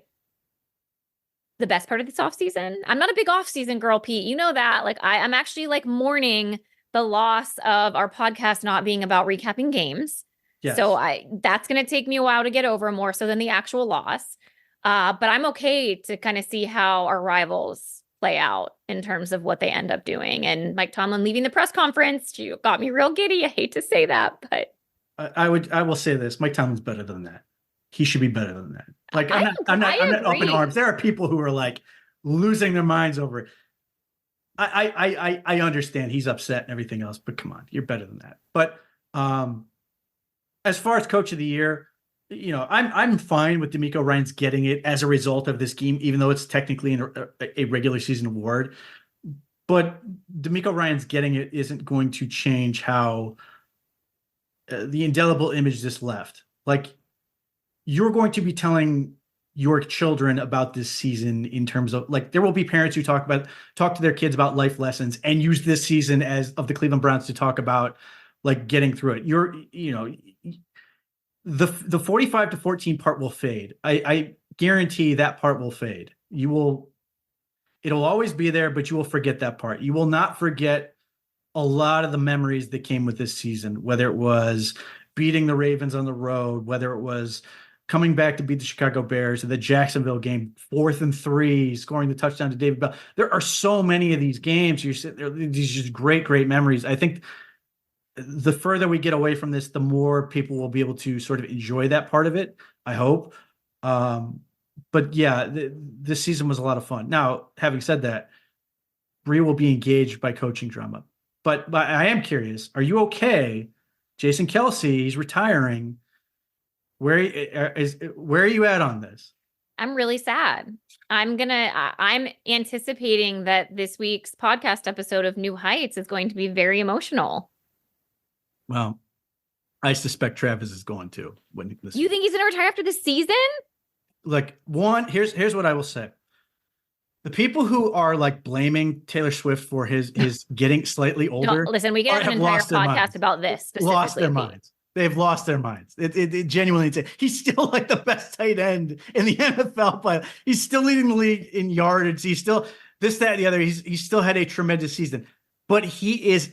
the best part of this offseason. I'm not a big offseason girl, Pete. You know that. Like I'm actually like mourning the loss of our podcast not being about recapping games. Yes. So that's going to take me a while to get over, more so than the actual loss. But I'm okay to kind of see how our rivals play out in terms of what they end up doing. And Mike Tomlin leaving the press conference, she got me real giddy. I hate to say that, but I will say this: Mike Tomlin's better than that. He should be better than that. Like I'm not up in arms. There are people who are like losing their minds over it. I understand he's upset and everything else, but come on, you're better than that. But as far as coach of the year, you know, I'm fine with DeMeco Ryans getting it as a result of this game, even though it's technically a regular season award. But DeMeco Ryans getting it isn't going to change how the indelible image this left. Like, you're going to be telling your children about this season in terms of, like, there will be parents who talk to their kids about life lessons and use this season of the Cleveland Browns to talk about like getting through it. The 45-14 part will fade. I guarantee that part will fade. It'll always be there, but you will forget that part. You will not forget a lot of the memories that came with this season, whether it was beating the Ravens on the road, whether it was coming back to beat the Chicago Bears, or the Jacksonville game, 4th and 3, scoring the touchdown to David Bell. There are so many of these games. You're sitting there, these just great, great memories. I think the further we get away from this, the more people will be able to sort of enjoy that part of it, I hope. But yeah, this season was a lot of fun. Now, having said that, Bree will be engaged by coaching drama. But I am curious, are you okay? Jason Kelce, he's retiring. Where are you at on this? I'm really sad. I'm anticipating that this week's podcast episode of New Heights is going to be very emotional. Well, I suspect Travis is going to. You think he's going to retire after this season? Like, here's what I will say. The people who are like blaming Taylor Swift for his getting slightly older. No, listen, we get an entire podcast about this. Lost their minds. They've lost their minds. It genuinely, he's still like the best tight end in the NFL, but he's still leading the league in yardage. He's still this, that, and the other. He's still had a tremendous season, but he is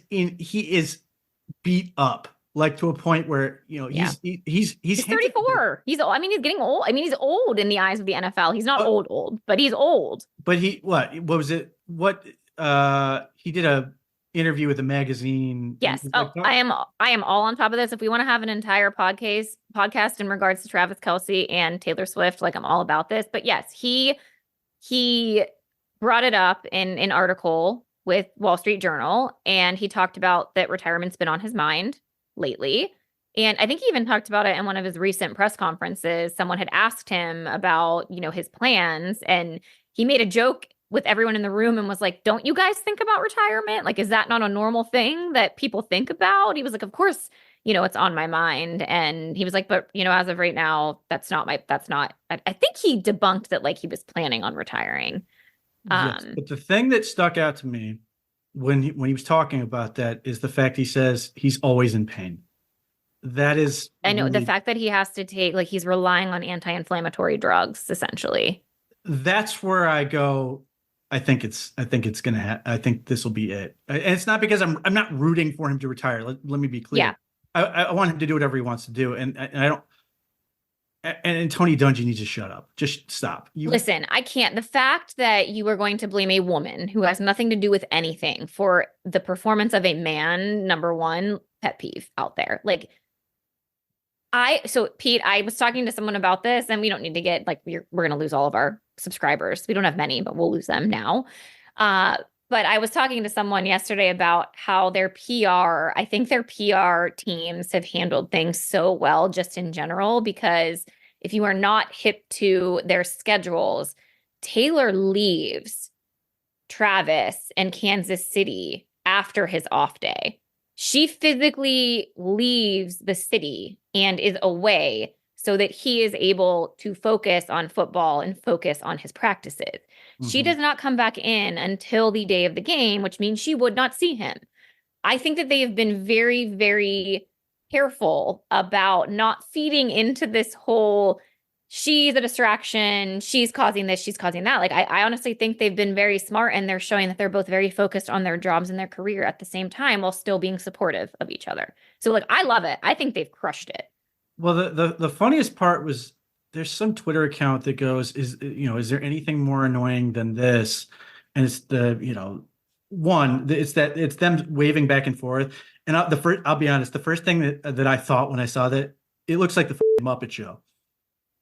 beat up, like to a point where, you know, he's 34. He's getting old. I mean, he's old in the eyes of the NFL. He's not old, but he's old. But what was it? He did a interview with a magazine. Yes. I am all on top of this. If we want to have an entire podcast in regards to Travis Kelce and Taylor Swift, like, I'm all about this. But yes, he brought it up in an article with Wall Street Journal, and he talked about that retirement's been on his mind lately. And I think he even talked about it in one of his recent press conferences. Someone had asked him about, you know, his plans, and he made a joke with everyone in the room and was like, don't you guys think about retirement? Like, is that not a normal thing that people think about? He was like, of course, you know, it's on my mind. And he was like, but, you know, as of right now, I think he debunked that, like, he was planning on retiring. Yes, but the thing that stuck out to me when he was talking about that is the fact he says he's always in pain. That is, I know, the fact that he has to take, like, he's relying on anti-inflammatory drugs, essentially. That's where I go. I think this will be it. And it's not because I'm not rooting for him to retire. Let me be clear. Yeah. I want him to do whatever he wants to do. And I don't. And Tony Dungy needs to shut up. Just stop. Listen, I can't. The fact that you are going to blame a woman who has nothing to do with anything for the performance of a man, number one, pet peeve out there. Like, So Pete, I was talking to someone about this, and we don't need to get like we're gonna lose all of our subscribers. We don't have many, but we'll lose them now. Uh, but I was talking to someone yesterday about how their PR, I think their PR teams have handled things so well just in general, because if you are not hip to their schedules, Taylor leaves Travis and Kansas City after his off day. She physically leaves the city and is away so that he is able to focus on football and focus on his practices. She Mm-hmm. does not come back in until the day of the game, which means she would not see him. I think that they have been very, very careful about not feeding into this whole she's a distraction, she's causing this, she's causing that. Like I honestly think they've been very smart, and they're showing that they're both very focused on their jobs and their career at the same time while still being supportive of each other. So like I love it. I think they've crushed it. Well, the funniest part was there's some Twitter account that goes, is there anything more annoying than this? And it's it's them waving back and forth. And I'll be honest, the first thing that I thought when I saw that, it looks like the Muppet Show,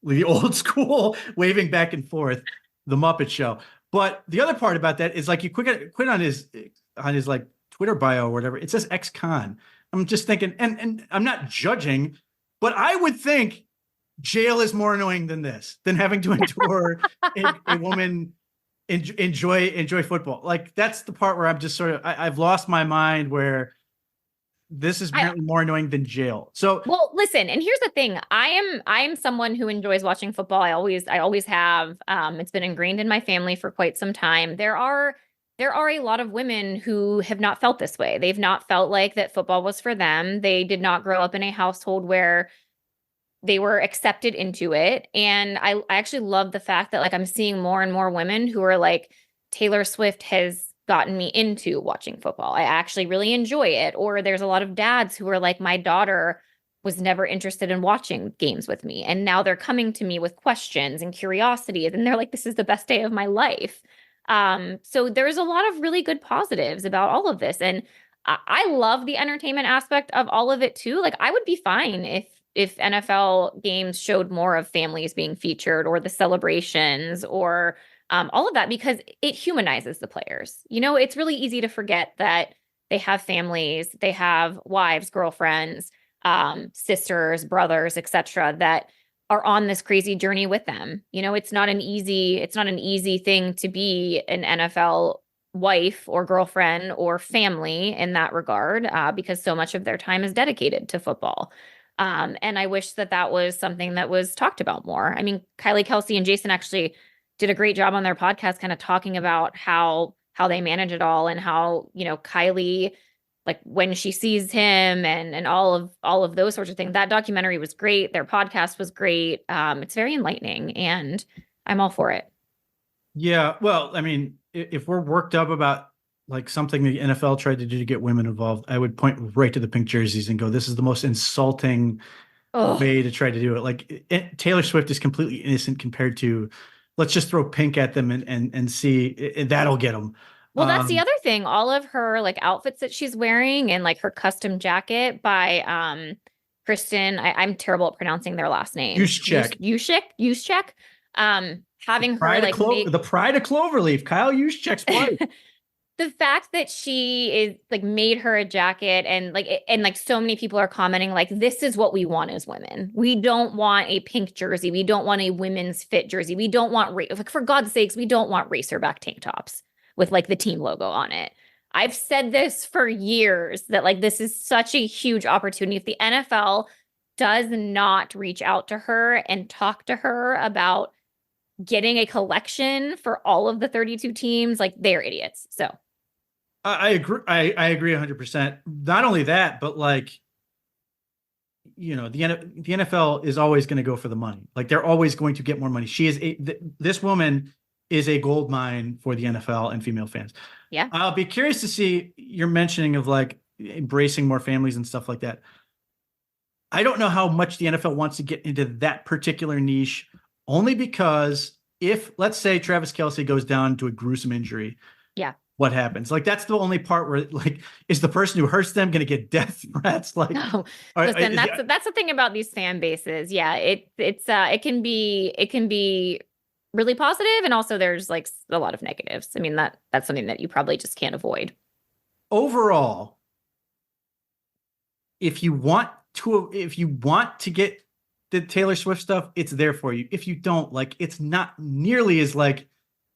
the old school waving back and forth, the Muppet Show. But the other part about that is like you quit on his like Twitter bio or whatever. It says ex-con. I'm just thinking, and I'm not judging, but I would think jail is more annoying than this, than having to endure a woman enjoy football. Like that's the part where I'm just sort of I've lost my mind where this is I apparently more annoying than jail. So Well, listen, and here's the thing. I am someone who enjoys watching football. I always have. It's been ingrained in my family for quite some time. There are a lot of women who have not felt this way. They've not felt like that football was for them. They did not grow up in a household where they were accepted into it. And I actually love the fact that like I'm seeing more and more women who are like, Taylor Swift has gotten me into watching football. I actually really enjoy it. Or there's a lot of dads who are like, my daughter was never interested in watching games with me. And now they're coming to me with questions and curiosities. And they're like, this is the best day of my life. So there's a lot of really good positives about all of this. And I love the entertainment aspect of all of it too. Like I would be fine if NFL games showed more of families being featured or the celebrations or all of that, because it humanizes the players. It's really easy to forget that they have families, they have wives, girlfriends, sisters, brothers, etc., that are on this crazy journey with them. It's not an easy thing to be an NFL wife or girlfriend or family in that regard, because so much of their time is dedicated to football. And I wish that that was something that was talked about more. I mean, Kylie Kelsey and Jason actually did a great job on their podcast, kind of talking about how they manage it all, and how, Kylie, like when she sees him and all of those sorts of things. That documentary was great. Their podcast was great. It's very enlightening, and I'm all for it. yeah, well, I mean, if we're worked up about like something the NFL tried to do to get women involved, I would point right to the pink jerseys and go, this is the most insulting Oh, way to try to do it. Like Taylor Swift is completely innocent compared to let's just throw pink at them and see that'll get them. well, that's the Um, other thing. All of her like outfits that she's wearing, and like her custom jacket by Kristen. I'm terrible at pronouncing their last name. use check. Yuschek. Having her like make The pride of Cloverleaf, Kyle Juszczyk's wife. the fact that she is like made her a jacket, and like so many people are commenting like, this is what we want as women. We don't want a pink jersey. We don't want a women's fit jersey. We don't want like, for God's sakes, we don't want racerback tank tops with like the team logo on it. I've said this for years that like this is such a huge opportunity. If the NFL does not reach out to her and talk to her about getting a collection for all of the 32 teams, like they're idiots. So I agree. I agree 100%. Not only that, but like, the NFL is always going to go for the money. Like they're always going to get more money. This woman is a gold mine for the NFL and female fans. yeah. I'll be curious to see your mentioning of like embracing more families and stuff like that. I don't know how much the NFL wants to get into that particular niche, only because if, let's say, Travis Kelce goes down to a gruesome injury, Yeah. what happens. Like that's the only part where like is the person who hurts them going to get death threats? Like, No, listen, is that's the thing about these fan bases. Yeah, it can be really positive, and also there's like a lot of negatives. I mean that's something that you probably just can't avoid. overall, if you want to get the Taylor Swift stuff, it's there for you. If you don't, like, it's not nearly as like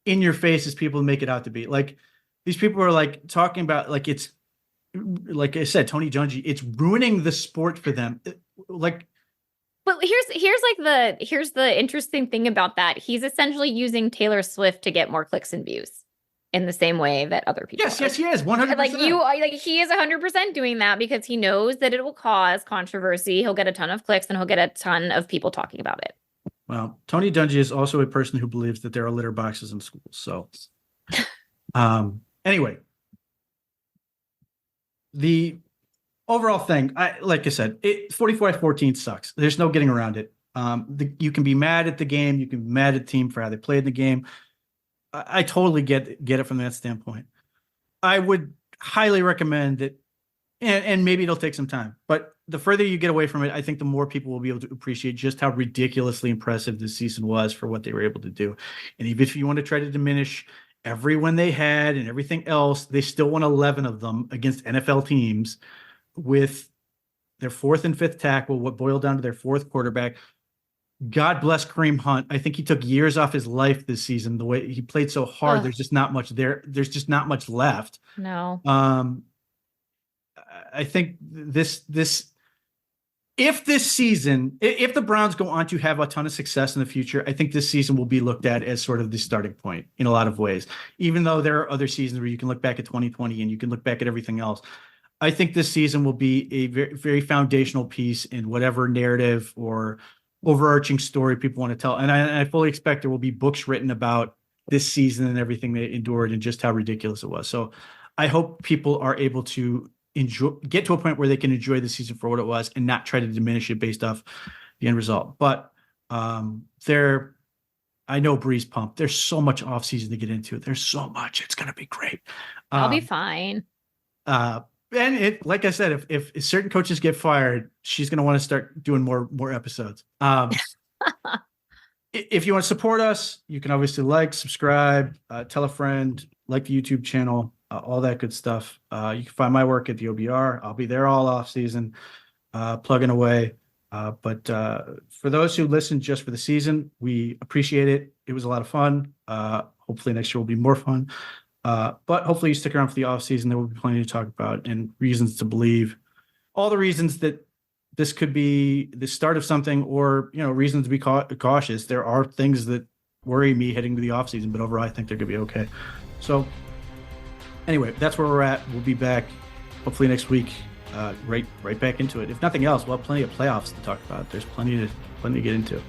in your face as people make it out to be. Like these people are like talking about like it's like I said, Tony Dungy, it's ruining the sport for them. Like, But here's the interesting thing about that. He's essentially using Taylor Swift to get more clicks and views in the same way that other people yes, are. yes, he is 100. Like he is 100% doing that because he knows that it will cause controversy. He'll get a ton of clicks and he'll get a ton of people talking about it. Well, Tony Dungy is also a person who believes that there are litter boxes in schools. So, anyway, the overall thing, like I said, 44-14 sucks. There's no getting around it. You can be mad at the game, you can be mad at the team for how they played the game. I totally get it from that standpoint. I would highly recommend that, and maybe it'll take some time, but the further you get away from it, I think the more people will be able to appreciate just how ridiculously impressive this season was for what they were able to do. And even if you want to try to diminish every win they had and everything else, they still won 11 of them against NFL teams with their fourth and fifth tackle, what boiled down to their fourth quarterback. God bless Kareem Hunt. I think he took years off his life this season. The way he played so hard, Ugh. there's just not much there. There's just not much left. No. I think if this season, if the Browns go on to have a ton of success in the future, I think this season will be looked at as sort of the starting point in a lot of ways. Even though there are other seasons where you can look back at 2020 and you can look back at everything else, I think this season will be a very, very foundational piece in whatever narrative or overarching story people want to tell. And I fully expect there will be books written about this season and everything they endured and just how ridiculous it was. So I hope people are able to get to a point where they can enjoy the season for what it was and not try to diminish it based off the end result. But I know Bree's pumped. There's so much off season to get into. There's so much. It's going to be great. I'll be fine. And like I said, if certain coaches get fired, she's going to want to start doing more episodes. If you want to support us, you can obviously like, subscribe, tell a friend, like the YouTube channel, all that good stuff. You can find my work at the OBR. I'll be there all off season, plugging away. But for those who listen just for the season, we appreciate it. It was a lot of fun. Hopefully next year will be more fun. But hopefully you stick around for the off season. There will be plenty to talk about and reasons to believe. All the reasons that this could be the start of something, or reasons to be cautious. There are things that worry me heading to the off season, but overall I think they're gonna be okay. So anyway, that's where we're at. We'll be back hopefully next week, right back into it. If nothing else, we'll have plenty of playoffs to talk about. There's plenty to get into.